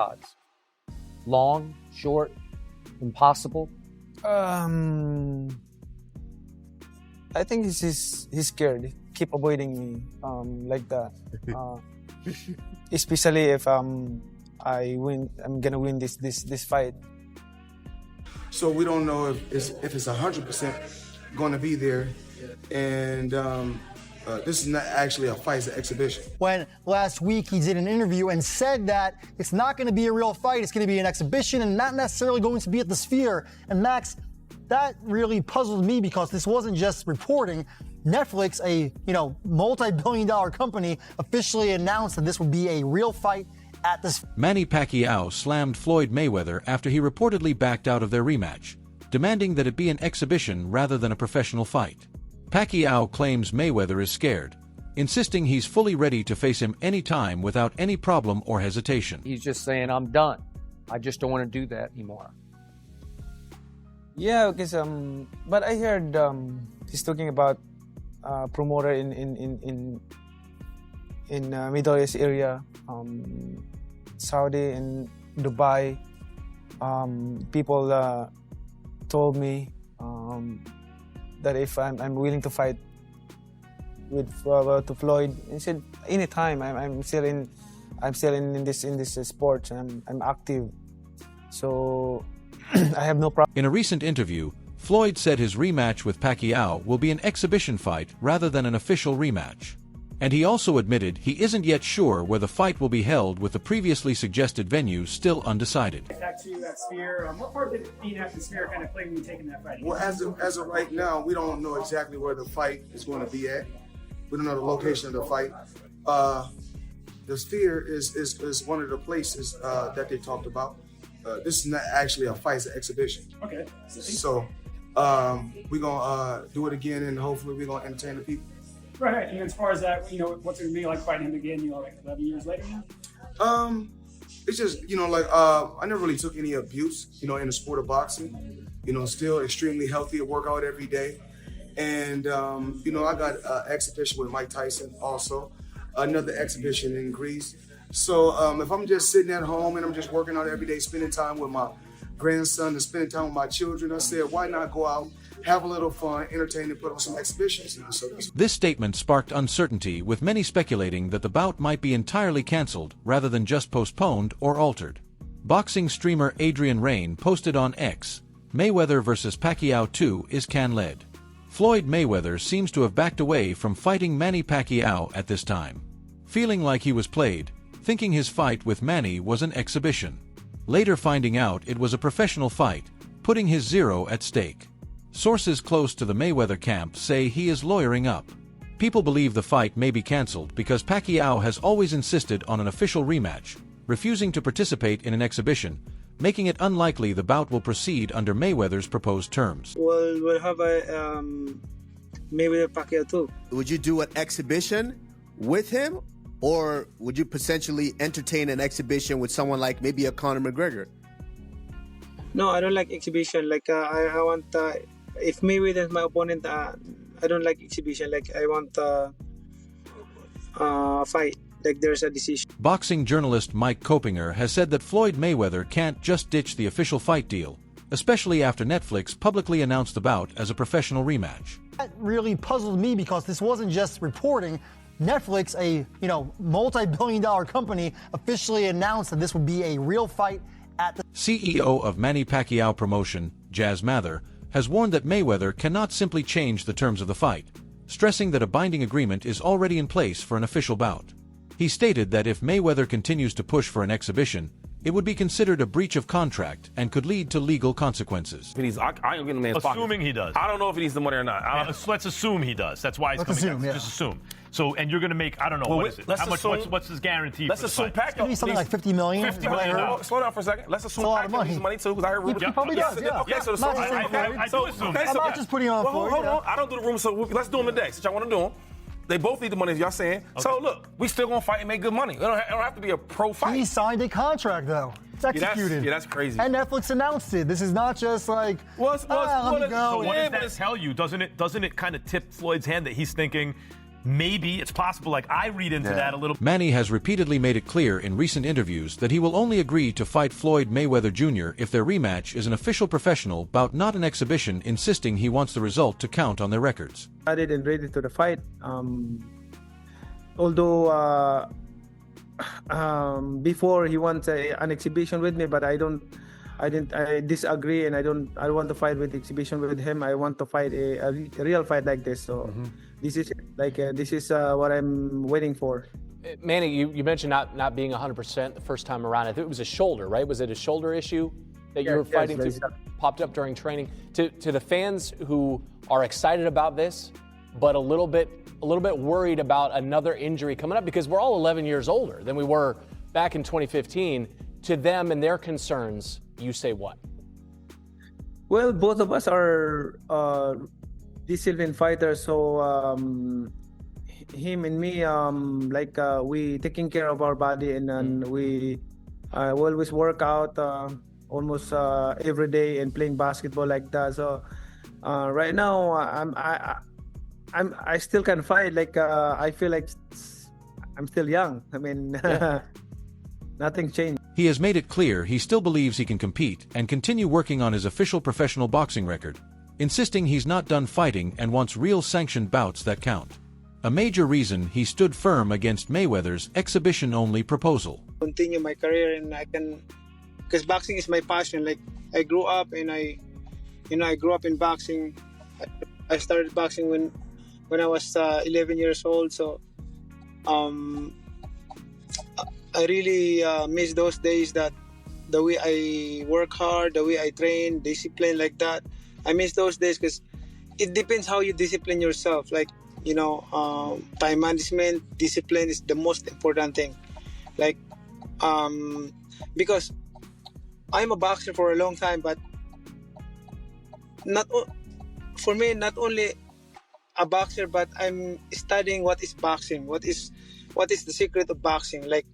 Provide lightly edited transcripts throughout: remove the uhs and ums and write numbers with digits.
odds? Long, short, impossible? I think he's scared. Keep avoiding me like that. Especially if I win, I'm gonna win this fight. So we don't know if it's 100% going to be there, and this is not actually a fight; it's an exhibition. When last week he did an interview and said that it's not going to be a real fight, it's going to be an exhibition and not necessarily going to be at the Sphere. And Max, that really puzzled me because this wasn't just reporting. Netflix, a multi-billion-dollar company, officially announced that this would be a real fight at the Sphere. Manny Pacquiao slammed Floyd Mayweather after he reportedly backed out of their rematch, demanding that it be an exhibition rather than a professional fight. Pacquiao claims Mayweather is scared, insisting he's fully ready to face him anytime without any problem or hesitation. He's just saying, I'm done. I just don't want to do that anymore. Yeah, because but I heard he's talking about promoter in Middle East area, Saudi and Dubai. People told me that if I'm willing to fight with to Floyd, he said anytime. I'm still in this sport. I'm active, so I have no problem. In a recent interview, Floyd said his rematch with Pacquiao will be an exhibition fight rather than an official rematch. And he also admitted he isn't yet sure where the fight will be held, with the previously suggested venue still undecided. Back to that Sphere, what part did being at the Sphere kind of play when you taking that fight? Well, as of right now, we don't know exactly where the fight is going to be at. We don't know the location of the fight. The Sphere is one of the places that they talked about. This is not actually a fight; it's an exhibition. Okay. So we're gonna do it again, and hopefully we're gonna entertain the people. Right. And as far as that, what's it gonna be like fighting him again? Like 11 years later now? It's just I never really took any abuse, in the sport of boxing. Still extremely healthy. I work out every day, and I got an exhibition with Mike Tyson also, another exhibition in Greece. So if I'm just sitting at home and I'm just working out every day, spending time with my grandson and spending time with my children, I said, why not go out, have a little fun, entertain, and put on some exhibitions. This statement sparked uncertainty, with many speculating that the bout might be entirely cancelled rather than just postponed or altered. Boxing streamer Adrian Rain posted on X, Mayweather vs. Pacquiao 2 is can-led. Floyd Mayweather seems to have backed away from fighting Manny Pacquiao at this time, feeling like he was played, thinking his fight with Manny was an exhibition. Later finding out it was a professional fight, putting his zero at stake. Sources close to the Mayweather camp say he is lawyering up. People believe the fight may be cancelled because Pacquiao has always insisted on an official rematch, refusing to participate in an exhibition, making it unlikely the bout will proceed under Mayweather's proposed terms. We'll have a Mayweather-Pacquiao too. Would you do an exhibition with him, or would you potentially entertain an exhibition with someone like maybe a Conor McGregor? No, I don't like exhibition. I want, if Mayweather is my opponent, I don't like exhibition. I want fight. There's a decision. Boxing journalist Mike Kopinger has said that Floyd Mayweather can't just ditch the official fight deal, especially after Netflix publicly announced the bout as a professional rematch. That really puzzled me because this wasn't just reporting. Netflix, a multi-billion-dollar company, officially announced that this would be a real fight at the CEO of Manny Pacquiao promotion, Jazz Mather, has warned that Mayweather cannot simply change the terms of the fight, stressing that a binding agreement is already in place for an official bout. He stated that if Mayweather continues to push for an exhibition, it would be considered a breach of contract and could lead to legal consequences. I ain't getting the man's Assuming pocket. he does. I don't know if he needs the money or not. Let's assume he does. That's why he's coming out. Just assume. So, and you're going to make, I don't know, what is it? How much? What's his guarantee? Let's assume Pacquiao. It's going to be something like $50 million. $50 million. Slow down for a second. Let's assume Pacquiao needs money too, because I heard He probably does, yeah. Okay, so I do assume. I'm not just putting on Floyd. Hold on. I don't do the rumors, so let's do them today, since y'all want to do them. They both need the money, as y'all saying. Okay. So look, we still gonna fight and make good money. It don't have to be a pro fight. He signed a contract though. It's executed. Yeah, that's crazy. And Netflix announced it. This is not just like, let me go. So what does that tell you? Doesn't it kind of tip Floyd's hand that he's thinking, maybe it's possible, like I read into that a little. Manny has repeatedly made it clear in recent interviews that he will only agree to fight Floyd Mayweather Jr. if their rematch is an official professional bout, not an exhibition, insisting he wants the result to count on their records. Started and ready to the fight. Although before he wants an exhibition with me, but I disagree, and I want to fight with exhibition with him. I want to fight a real fight like this. So this is what I'm waiting for. Manny, you mentioned not being 100% the first time around. I think it was a shoulder, right? Was it a shoulder issue that you were fighting through? Popped up during training. To the fans who are excited about this, but a little bit worried about another injury coming up, because we're all 11 years older than we were back in 2015. To them and their concerns, you say what? Well, both of us are disciplined fighters, so him and me, we taking care of our body, and we always work out almost every day and playing basketball like that. So right now, I still can fight. I feel like I'm still young. I mean, nothing changed. He has made it clear he still believes he can compete and continue working on his official professional boxing record, insisting he's not done fighting and wants real sanctioned bouts that count. A major reason he stood firm against Mayweather's exhibition-only proposal. Continue my career, and I can, because boxing is my passion. Like, I grew up and I grew up in boxing. I started boxing when I was 11 years old. So I really miss those days, that the way I work hard, the way I train, discipline like that. I miss those days, because it depends how you discipline yourself. Like, time management, discipline is the most important thing. Like, because I'm a boxer for a long time, but not only a boxer, but I'm studying what is boxing, what is the secret of boxing. Like,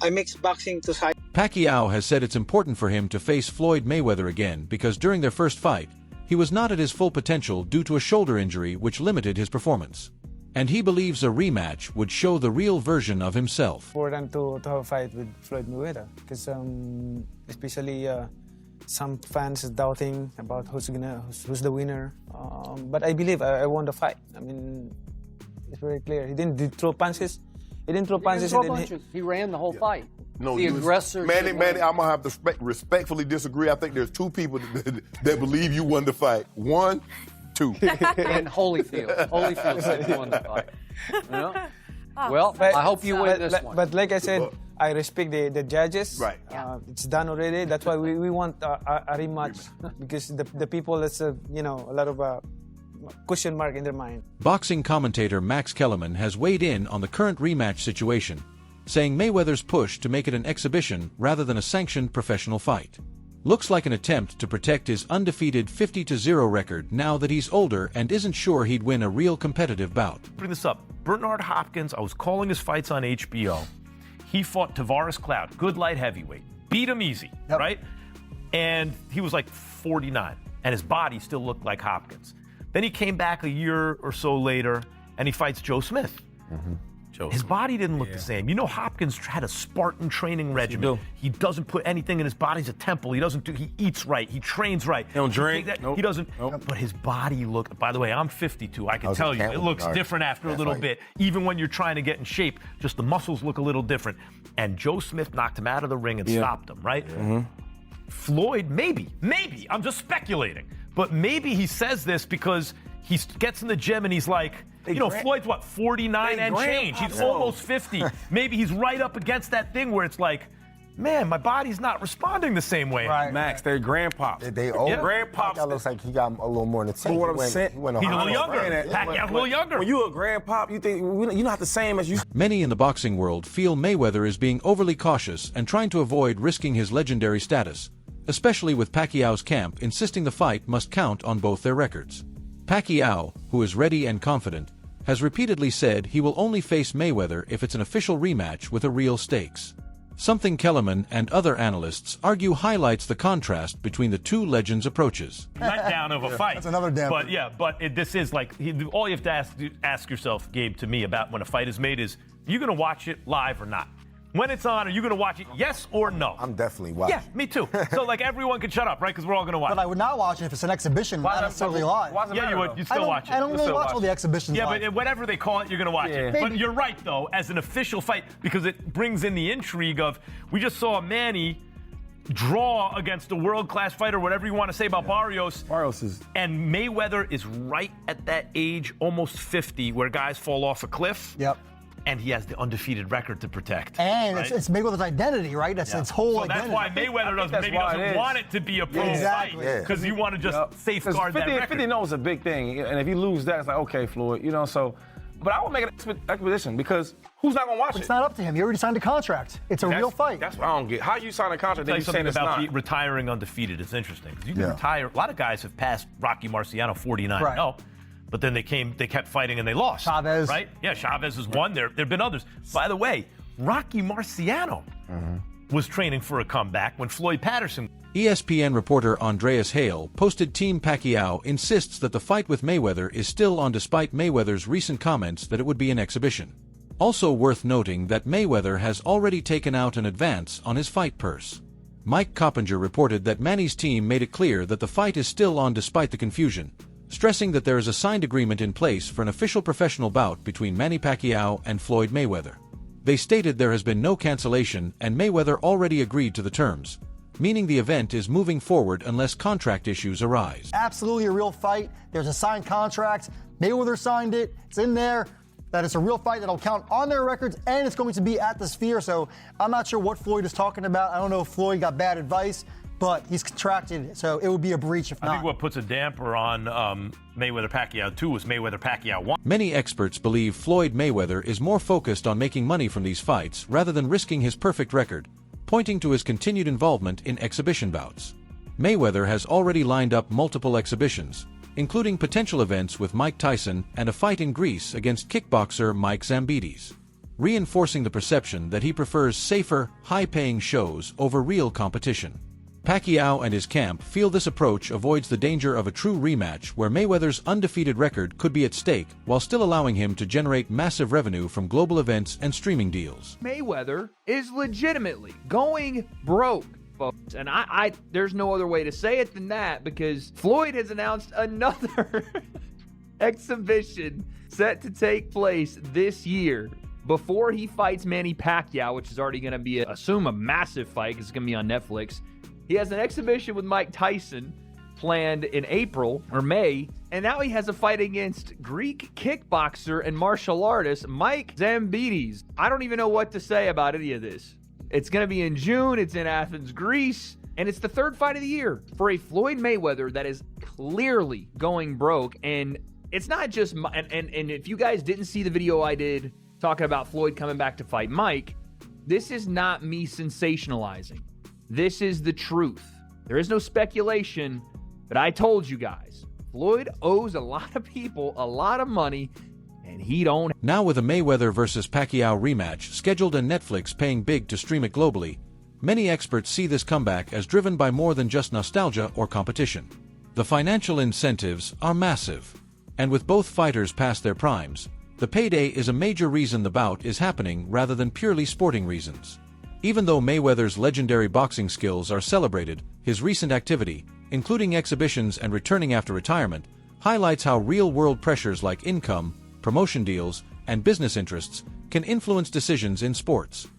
I mix boxing to side. Pacquiao has said it's important for him to face Floyd Mayweather again because during their first fight, he was not at his full potential due to a shoulder injury which limited his performance. And he believes a rematch would show the real version of himself. For them to have a fight with Floyd Mayweather, because especially some fans are doubting about who's the winner. But I believe I won the fight. I mean, it's very clear. He didn't throw punches. He didn't throw punches. He ran the whole fight. No, the aggressor. Manny, I'm gonna have to respectfully disagree. I think there's two people that believe you won the fight. One, two. And Holyfield. Holyfield said he won the fight. Well, I hope you win this one. But like I said, I respect the judges. Right. It's done already. That's why we want a rematch, because the people, that's a lot of question mark in their mind. Boxing commentator Max Kellerman has weighed in on the current rematch situation, saying Mayweather's push to make it an exhibition rather than a sanctioned professional fight looks like an attempt to protect his undefeated 50-0 record now that he's older and isn't sure he'd win a real competitive bout. Bring this up. Bernard Hopkins, I was calling his fights on HBO. He fought Tavares Cloud, good light heavyweight, beat him easy, right? And he was like 49, and his body still looked like Hopkins. Then he came back a year or so later, and he fights Joe Smith. His body didn't look the same. Hopkins had a Spartan training regimen. He doesn't put anything in his body. He's a temple. He eats right. He trains right. He don't drink. He doesn't. But his body looked, by the way, I'm 52. I can tell you, it looks different after a little bit. Even when you're trying to get in shape, just the muscles look a little different. And Joe Smith knocked him out of the ring and stopped him, right? Floyd, maybe, I'm just speculating, but maybe he says this because he gets in the gym and he's like, Floyd's what, 49 and change. He's almost 50. Maybe he's right up against that thing where it's like, man, my body's not responding the same way. Right. Max, they're grandpops. They old. Grandpops. Pacquiao looks like he got a little more in the tank. What I'm saying, he's a little younger. Pacquiao's a little younger. When you a grandpop, you think you're not the same as you. Many in the boxing world feel Mayweather is being overly cautious and trying to avoid risking his legendary status, especially with Pacquiao's camp insisting the fight must count on both their records. Pacquiao, who is ready and confident, has repeatedly said he will only face Mayweather if it's an official rematch with a real stakes. something Kellerman and other analysts argue highlights the contrast between the two legends' approaches. Letdown of a fight. That's another damn But thing. yeah, this is like, all you have to ask yourself, Gabe, to me about when a fight is made is, are you going to watch it live or not? When it's on, are you going to watch it, yes or no? I'm definitely watching. Yeah, me too. So like everyone can shut up, right? Because we're all going to watch. But I would not watch it if it's an exhibition, not necessarily live. Yeah, you would. You'd still watch it. I don't really watch all the exhibitions Yeah, live. but whatever they call it, you're going to watch it. But you're right, though, as an official fight, because it brings in the intrigue of, we just saw Manny draw against a world-class fighter, whatever you want to say about Barrios. Barrios is... And Mayweather is right at that age, almost 50, where guys fall off a cliff. Yep. And he has the undefeated record to protect. And right? it's Mayweather's identity, right? That's its whole so identity. that's why Mayweather doesn't want it to be a pro fight, because you want to just safeguard that record. 50 knows a big thing, and if you lose that, it's like, okay, Floyd, you know, so... But I will make an expedition, because who's not going to watch it? It's not up to him. He already signed a contract. It's a real fight. That's what I don't get. How you sign a contract that you saying it's about not? retiring undefeated. It's interesting, because you can retire. A lot of guys have passed Rocky Marciano 49-0. But then they kept fighting and they lost. Chavez. Right? Yeah, Chavez has won. There have been others. By the way, Rocky Marciano was training for a comeback when Floyd Patterson. ESPN reporter Andreas Hale posted Team Pacquiao insists that the fight with Mayweather is still on despite Mayweather's recent comments that it would be an exhibition. Also worth noting that Mayweather has already taken out an advance on his fight purse. Mike Coppinger reported that Manny's team made it clear that the fight is still on despite the confusion, stressing that there is a signed agreement in place for an official professional bout between Manny Pacquiao and Floyd Mayweather. They stated there has been no cancellation and Mayweather already agreed to the terms, meaning the event is moving forward unless contract issues arise. Absolutely a real fight. There's a signed contract. Mayweather signed it. It's in there. That it's a real fight that'll count on their records, and it's going to be at the Sphere. So I'm not sure what Floyd is talking about. I don't know if Floyd got bad advice, but he's contracted, so it would be a breach if not. I think what puts a damper on Mayweather-Pacquiao 2 is Mayweather-Pacquiao 1. Many experts believe Floyd Mayweather is more focused on making money from these fights rather than risking his perfect record, pointing to his continued involvement in exhibition bouts. Mayweather has already lined up multiple exhibitions, including potential events with Mike Tyson and a fight in Greece against kickboxer Mike Zambides, reinforcing the perception that he prefers safer, high-paying shows over real competition. Pacquiao and his camp feel this approach avoids the danger of a true rematch where Mayweather's undefeated record could be at stake while still allowing him to generate massive revenue from global events and streaming deals. Mayweather is legitimately going broke, folks. And I there's no other way to say it than that, because Floyd has announced another exhibition set to take place this year before he fights Manny Pacquiao, which is already going to be, assume, a massive fight because it's going to be on Netflix. He has an exhibition with Mike Tyson planned in April or May, and now he has a fight against Greek kickboxer and martial artist Mike Zambides. I don't even know what to say about any of this. It's going to be in June, it's in Athens, Greece, and it's the third fight of the year for a Floyd Mayweather that is clearly going broke. And it's not just, and if you guys didn't see the video I did talking about Floyd coming back to fight Mike, this is not me sensationalizing. This is the truth. There is no speculation, but I told you guys, Floyd owes a lot of people a lot of money, and he don't. Now with a Mayweather vs. Pacquiao rematch scheduled and Netflix paying big to stream it globally, many experts see this comeback as driven by more than just nostalgia or competition. The financial incentives are massive, and with both fighters past their primes, the payday is a major reason the bout is happening rather than purely sporting reasons. Even though Mayweather's legendary boxing skills are celebrated, his recent activity, including exhibitions and returning after retirement, highlights how real-world pressures like income, promotion deals, and business interests can influence decisions in sports.